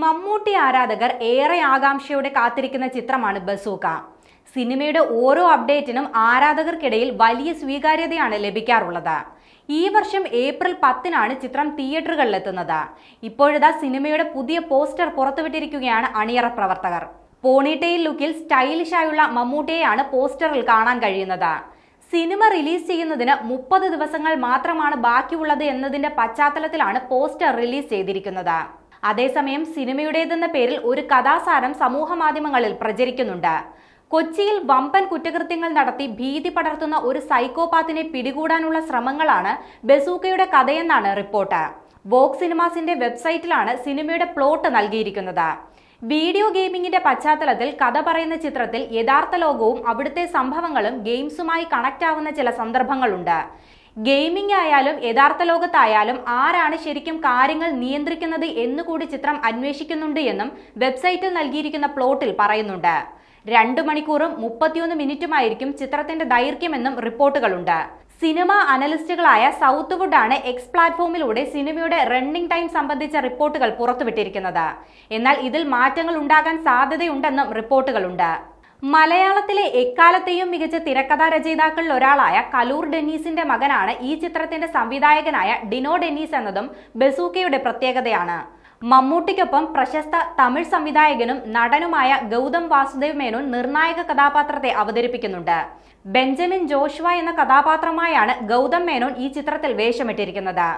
മമ്മൂട്ടി ആരാധകർ ഏറെ ആകാംക്ഷയോടെ കാത്തിരിക്കുന്ന ചിത്രമാണ് ബസൂക്ക. സിനിമയുടെ ഓരോ അപ്ഡേറ്റിനും ആരാധകർക്കിടയിൽ വലിയ സ്വീകാര്യതയാണ് ലഭിക്കാറുള്ളത്. ഈ വർഷം ഏപ്രിൽ 10-നാണ് ചിത്രം തിയേറ്ററുകളിലെത്തുന്നത്. ഇപ്പോഴിതാ സിനിമയുടെ പുതിയ പോസ്റ്റർ പുറത്തുവിട്ടിരിക്കുകയാണ് അണിയറ പ്രവർത്തകർ. പോണിടെയിൽ ലുക്കിൽ സ്റ്റൈലിഷായുള്ള മമ്മൂട്ടിയെയാണ് പോസ്റ്ററിൽ കാണാൻ കഴിയുന്നത്. സിനിമ റിലീസ് ചെയ്യുന്നതിന് 30 ദിവസങ്ങൾ മാത്രമാണ് ബാക്കിയുള്ളത് എന്നതിന്റെ പശ്ചാത്തലത്തിലാണ് പോസ്റ്റർ റിലീസ് ചെയ്തിരിക്കുന്നത്. അതേസമയം സിനിമയുടേതെന്ന പേരിൽ ഒരു കഥാസാരം സമൂഹ മാധ്യമങ്ങളിൽ പ്രചരിക്കുന്നുണ്ട്. കൊച്ചിയിൽ വമ്പൻ കുറ്റകൃത്യങ്ങൾ നടത്തി ഭീതി പടർത്തുന്ന ഒരു സൈക്കോപാത്തിനെ പിടികൂടാനുള്ള ശ്രമങ്ങളാണ് ബസൂക്കയുടെ കഥയെന്നാണ് റിപ്പോർട്ട്. വോഗ് സിനിമാസിന്റെ വെബ്സൈറ്റിലാണ് സിനിമയുടെ പ്ലോട്ട് നൽകിയിരിക്കുന്നത്. വീഡിയോ ഗെയിമിംഗിന്റെ പശ്ചാത്തലത്തിൽ കഥ പറയുന്ന ചിത്രത്തിൽ യഥാർത്ഥ ലോകവും അവിടുത്തെ സംഭവങ്ങളും ഗെയിംസുമായി കണക്ട് ആവുന്ന ചില സന്ദർഭങ്ങളുണ്ട്. ഗെയിമിംഗ് ആയാലും യഥാർത്ഥ ലോകത്തായാലും ആരാണ് ശരിക്കും കാര്യങ്ങൾ നിയന്ത്രിക്കുന്നത് എന്നുകൂടി ചിത്രം അന്വേഷിക്കുന്നുണ്ട് എന്നും വെബ്സൈറ്റിൽ നൽകിയിരിക്കുന്ന പ്ലോട്ടിൽ പറയുന്നുണ്ട്. 2 മണിക്കൂറും 31 മിനിറ്റുമായിരിക്കും ചിത്രത്തിന്റെ ദൈർഘ്യമെന്നും റിപ്പോർട്ടുകളുണ്ട്. സിനിമ അനലിസ്റ്റുകളായ സൗത്ത് ആണ് എക്സ് പ്ലാറ്റ്ഫോമിലൂടെ സിനിമയുടെ റണ്ണിംഗ് ടൈം സംബന്ധിച്ച റിപ്പോർട്ടുകൾ പുറത്തുവിട്ടിരിക്കുന്നത്. എന്നാൽ ഇതിൽ മാറ്റങ്ങൾ ഉണ്ടാകാൻ സാധ്യതയുണ്ടെന്നും റിപ്പോർട്ടുകളുണ്ട്. മലയാളത്തിലെ എക്കാലത്തെയും മികച്ച തിരക്കഥാ രചയിതാക്കളിൽ ഒരാളായ കലൂർ ഡെന്നീസിന്റെ മകനാണ് ഈ ചിത്രത്തിന്റെ സംവിധായകനായ ഡിനോ ഡെന്നീസ് എന്നതും ബസൂക്കയുടെ പ്രത്യേകതയാണ്. മമ്മൂട്ടിക്കൊപ്പം പ്രശസ്ത തമിഴ് സംവിധായകനും നടനുമായ ഗൗതം വാസുദേവ് മേനോൻ നിർണായക കഥാപാത്രത്തെ അവതരിപ്പിക്കുന്നുണ്ട്. ബെഞ്ചമിൻ ജോഷുവ എന്ന കഥാപാത്രമായാണ് ഗൗതം മേനോൻ ഈ ചിത്രത്തിൽ വേഷമിട്ടിരിക്കുന്നത്.